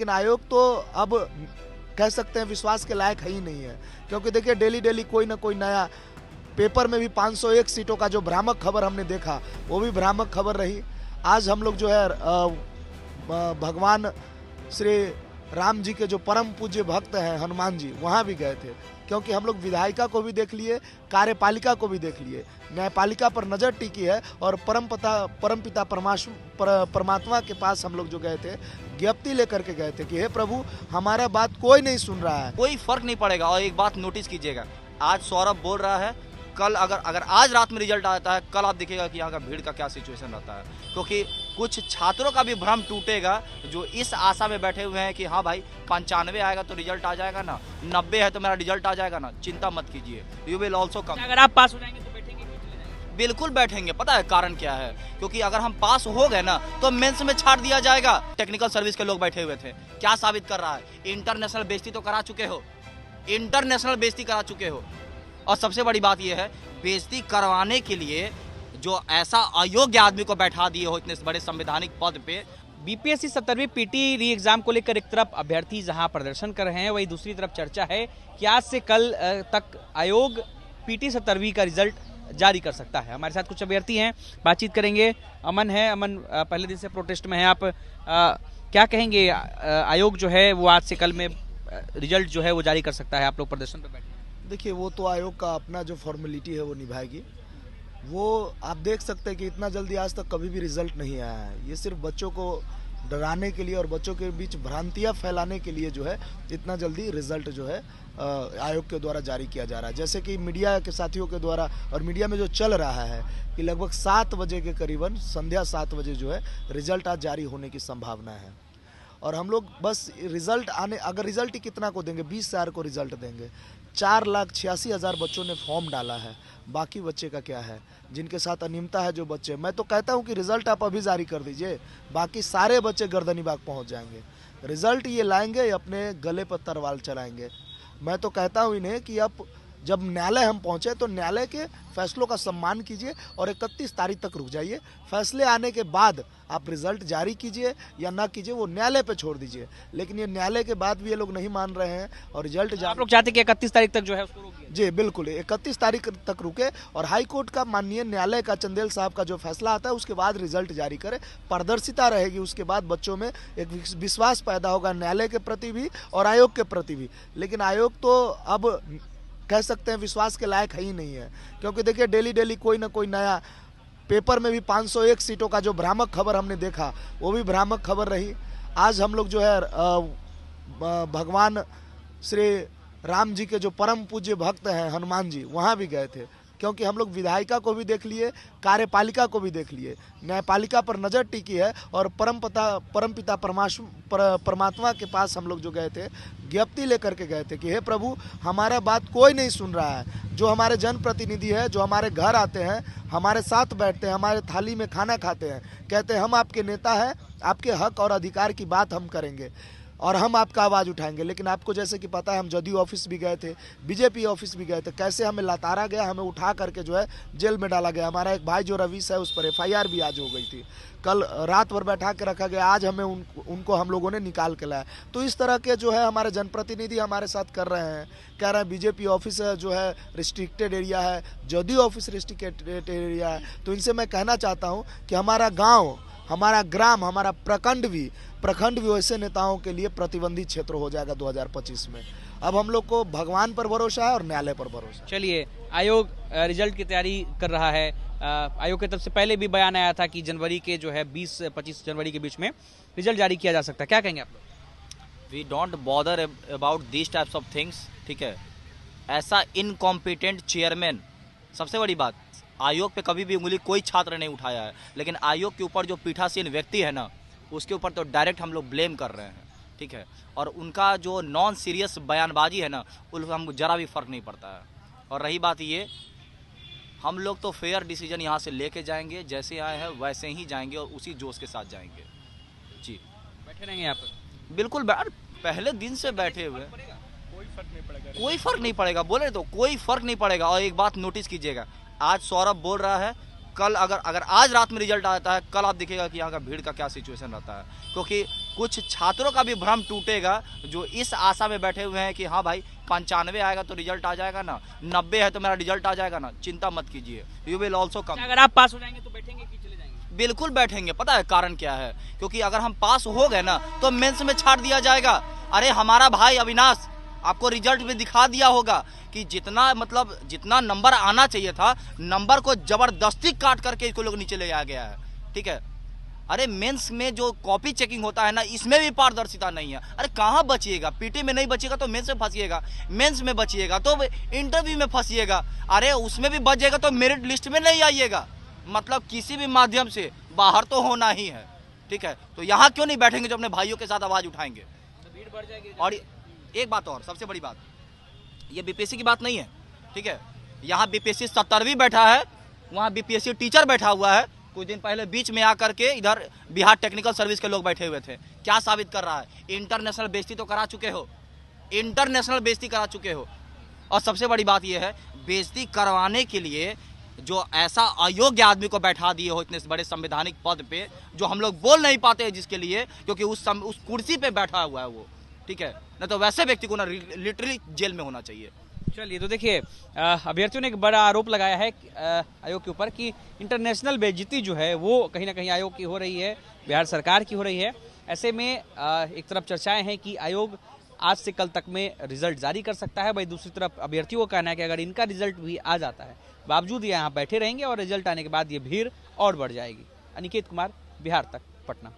लेकिन आयोग तो अब कह सकते हैं विश्वास के लायक है ही नहीं है। क्योंकि देखिए डेली डेली कोई ना कोई नया, पेपर में भी 501 सीटों का जो भ्रामक खबर हमने देखा वो भी भ्रामक खबर रही। आज हम लोग जो है भगवान श्री राम जी के जो परम पूज्य भक्त हैं हनुमान जी, वहाँ भी गए थे। क्योंकि हम लोग विधायिका को भी देख लिए, कार्यपालिका को भी देख लिए, न्यायपालिका पर नज़र टिकी है और परमपिता परमात्मा के पास हम लोग जो गए थे, ज्ञप्ति लेकर के गए थे कि हे प्रभु हमारा बात कोई नहीं सुन रहा है। कोई फर्क नहीं पड़ेगा। और एक बात नोटिस कीजिएगा, आज सौरभ बोल रहा है, कल अगर आज रात में रिजल्ट आता है, कल आप देखिएगा कि यहाँ का भीड़ का क्या सिचुएशन रहता है। क्योंकि कुछ छात्रों का भी भ्रम टूटेगा जो इस आशा में बैठे हुए हैं कि हाँ भाई 95 आएगा तो रिजल्ट आ जाएगा ना, 90 है तो मेरा रिजल्ट आ जाएगा ना। चिंता मत कीजिए, यू विल ऑल्सो कम। अगर आप पास हो जाएंगे तो बैठेंगे क्यों चले जाएंगे? बिल्कुल बैठेंगे। पता है कारण क्या है? क्योंकि अगर हम पास हो गए ना तो मेंस में छाड़ दिया जाएगा। टेक्निकल सर्विस के लोग बैठे हुए थे, क्या साबित कर रहा है? इंटरनेशनल बेइज्जती तो करा चुके हो, इंटरनेशनल बेइज्जती करा चुके हो। और सबसे बड़ी बात यह है, बेइज्जती करवाने के लिए जो ऐसा अयोग्य आदमी को बैठा दिए हो इतने बड़े संवैधानिक पद पे। बीपीएससी 17वीं पीटी री एग्जाम को लेकर एक तरफ अभ्यर्थी जहां प्रदर्शन कर रहे हैं, वहीं दूसरी तरफ चर्चा है कि आज से कल तक आयोग पीटी 17वीं का रिजल्ट जारी कर सकता है। हमारे साथ कुछ अभ्यर्थी हैं, बातचीत करेंगे। अमन है, अमन पहले दिन से प्रोटेस्ट में है आप, क्या कहेंगे? आयोग जो है वो आज से कल में रिजल्ट जो है वो जारी कर सकता है, आप लोग प्रदर्शन पे बैठे। देखिए वो तो आयोग का अपना जो फॉर्मेलिटी है वो निभाएगी। वो आप देख सकते हैं कि इतना जल्दी आज तक कभी भी रिजल्ट नहीं आया है। ये सिर्फ बच्चों को डराने के लिए और बच्चों के बीच भ्रांतियां फैलाने के लिए जो है इतना जल्दी रिजल्ट जो है आयोग के द्वारा जारी किया जा रहा है। जैसे कि मीडिया के साथियों के द्वारा और मीडिया में जो चल रहा है कि लगभग 7 बजे के करीबन, संध्या 7 बजे जो है रिजल्ट आज जारी होने की संभावना है। और हम लोग बस रिजल्ट आने, अगर रिजल्ट ही कितना को देंगे, 20,000 को रिजल्ट देंगे। 4,86,000 बच्चों ने फॉर्म डाला है, बाकी बच्चे का क्या है? जिनके साथ अनियमितता है जो बच्चे, मैं तो कहता हूं कि रिजल्ट आप अभी जारी कर दीजिए, बाकी सारे बच्चे गर्दनीबाग पहुंच जाएंगे। रिजल्ट ये लाएंगे, अपने गले पर तलवार चलाएंगे। मैं तो कहता हूं इन्हें कि अब जब न्यायालय हम पहुंचे तो न्यायालय के फैसलों का सम्मान कीजिए और 31 तारीख तक रुक जाइए। फैसले आने के बाद आप रिजल्ट जारी कीजिए या ना कीजिए, वो न्यायालय पे छोड़ दीजिए। लेकिन ये न्यायालय के बाद भी ये लोग नहीं मान रहे हैं और रिजल्ट आप लोग चाहते हैं कि 31 तारीख तक जो है उसको रोकिए? जी बिल्कुल, 31 तारीख तक रुके और हाई कोर्ट का माननीय न्यायालय का चंदेल साहब का जो फैसला आता है उसके बाद रिजल्ट जारी करे। पारदर्शिता रहेगी, उसके बाद बच्चों में एक विश्वास पैदा होगा न्यायालय के प्रति भी और आयोग के प्रति भी। लेकिन आयोग तो अब कह सकते हैं विश्वास के लायक है ही नहीं है। क्योंकि देखिए डेली डेली कोई ना कोई नया, पेपर में भी 501 सीटों का जो भ्रामक खबर हमने देखा वो भी भ्रामक खबर रही। आज हम लोग जो है भगवान श्री राम जी के जो परम पूज्य भक्त हैं हनुमान जी, वहाँ भी गए थे। क्योंकि हम लोग विधायिका को भी देख लिए, कार्यपालिका को भी देख लिए, न्यायपालिका पर नज़र टिकी है और परमपिता परमात्मा के पास हम लोग जो गए थे, ज्ञप्ति लेकर के गए थे कि हे प्रभु हमारा बात कोई नहीं सुन रहा है। जो हमारे जनप्रतिनिधि है, जो हमारे घर आते हैं, हमारे साथ बैठते हैं, हमारे थाली में खाना खाते हैं, कहते हैं हम आपके नेता हैं, आपके हक और अधिकार की बात हम करेंगे और हम आपका आवाज़ उठाएंगे। लेकिन आपको जैसे कि पता है, हम जदयू ऑफिस भी गए थे, बीजेपी ऑफिस भी गए थे, कैसे हमें लताड़ा गया, हमें उठा करके जो है जेल में डाला गया। हमारा एक भाई जो रवीश है, उस पर FIR भी आज हो गई थी। कल रात भर बैठा के रखा गया, आज हमें उनको हम लोगों ने निकाल के लाया। तो इस तरह के जो है हमारे जनप्रतिनिधि हमारे साथ कर रहे हैं। कह रहे हैं बीजेपी ऑफिस जो है रिस्ट्रिक्टेड एरिया है, जदयू ऑफिस रिस्ट्रिक्टेड एरिया है। तो इनसे मैं कहना चाहता हूँ कि हमारा गाँव, हमारा ग्राम, हमारा प्रखंड भी वैसे नेताओं के लिए प्रतिबंधित क्षेत्र हो जाएगा 2025 में। अब हम लोग को भगवान पर भरोसा है और न्यायालय पर भरोसा। चलिए, आयोग रिजल्ट की तैयारी कर रहा है। आयोग की तरफ से पहले भी बयान आया था कि जनवरी के जो है 20-25 जनवरी के बीच में रिजल्ट जारी किया जा सकता है। क्या कहेंगे आप लोग? We don't bother about this types of things, ठीक है। ऐसा इनकॉम्पिटेंट चेयरमैन, सबसे बड़ी बात, आयोग पे कभी भी उंगली कोई छात्र नहीं उठाया है। लेकिन आयोग के ऊपर जो पीठासीन व्यक्ति है ना, उसके ऊपर तो डायरेक्ट हम लोग ब्लेम कर रहे हैं, ठीक है। और उनका जो नॉन सीरियस बयानबाजी है ना, उनको हमको ज़रा भी फ़र्क नहीं पड़ता है। और रही बात ये, हम लोग तो फेयर डिसीजन यहाँ से लेके जाएंगे, जैसे आए हैं वैसे ही जाएंगे और उसी जोश के साथ जाएंगे। जी, बैठे रहेंगे यहाँ पर? बिल्कुल, पहले दिन से बैठे हुए, कोई फर्क नहीं पड़ेगा। कोई फर्क नहीं पड़ेगा, बोले तो कोई फर्क नहीं पड़ेगा। और एक बात नोटिस कीजिएगा, आज सौरभ बोल रहा है, कल अगर आज रात में रिजल्ट आता है, कल आप देखिएगा कि यहाँ का भीड़ का क्या सिचुएशन रहता है। क्योंकि कुछ छात्रों का भी भ्रम टूटेगा जो इस आशा में बैठे हुए हैं कि हाँ भाई 95 आएगा तो रिजल्ट आ जाएगा ना, 90 है तो मेरा रिजल्ट आ जाएगा ना। चिंता मत कीजिए, यू विल ऑल्सो कम। अगर आप पास हो जाएंगे तो बैठेंगे कि चले जाएंगे? बिल्कुल बैठेंगे। पता है कारण क्या है? क्योंकि अगर हम पास हो गए ना तो मेंस में छाड़ दिया जाएगा। अरे हमारा भाई अविनाश आपको रिजल्ट में दिखा दिया होगा कि जितना नंबर आना चाहिए था, नंबर को जबरदस्ती काट करके इसको लोग नीचे ले आया गया है। ठीक है, अरे मेंस में जो कॉपी चेकिंग होता है ना, इसमें भी पारदर्शिता नहीं है। अरे कहाँ बचिएगा? पीटी में नहीं बचिएगा तो मेंस में फंसिएगा, मेंस में बचिएगा तो इंटरव्यू में फंसिएगा, अरे उसमें भी बच जाएगा तो मेरिट लिस्ट में नहीं आइएगा। मतलब किसी भी माध्यम से बाहर तो होना ही है। ठीक है, तो यहाँ क्यों नहीं बैठेंगे जो अपने भाइयों के साथ आवाज उठाएंगे? तो भीड़ बढ़ जाएगी। और एक बात और, सबसे बड़ी बात, ये बीपीएससी की बात नहीं है। ठीक है, यहाँ बीपीएससी 70वीं बैठा है, वहाँ बीपीएससी टीचर बैठा हुआ है। कुछ दिन पहले बीच में आकर के इधर बिहार टेक्निकल सर्विस के लोग बैठे हुए थे। क्या साबित कर रहा है? इंटरनेशनल बेइज्जती तो करा चुके हो, इंटरनेशनल बेइज्जती करा चुके हो। और सबसे बड़ी बात यह है, बेइज्जती करवाने के लिए जो ऐसा अयोग्य आदमी को बैठा दिए हो इतने बड़े संवैधानिक पद पे, जो हम लोग बोल नहीं पाते हैं जिसके लिए, क्योंकि उस कुर्सी पे बैठा हुआ है वो। ठीक है, न तो वैसे व्यक्ति को ना लिटरली जेल में होना चाहिए। चलिए, तो देखिए अभ्यर्थियों ने एक बड़ा आरोप लगाया है आयोग के ऊपर कि इंटरनेशनल बेइज्जती जो है वो कहीं ना कहीं आयोग की हो रही है, बिहार सरकार की हो रही है। ऐसे में एक तरफ चर्चाएं हैं कि आयोग आज से कल तक में रिजल्ट जारी कर सकता है, वहीं दूसरी तरफ अभ्यर्थियों का कहना है कि अगर इनका रिजल्ट भी आ जाता है, बावजूद यहाँ बैठे रहेंगे और रिजल्ट आने के बाद ये भीड़ और बढ़ जाएगी। अनिकेत कुमार, बिहार तक, पटना।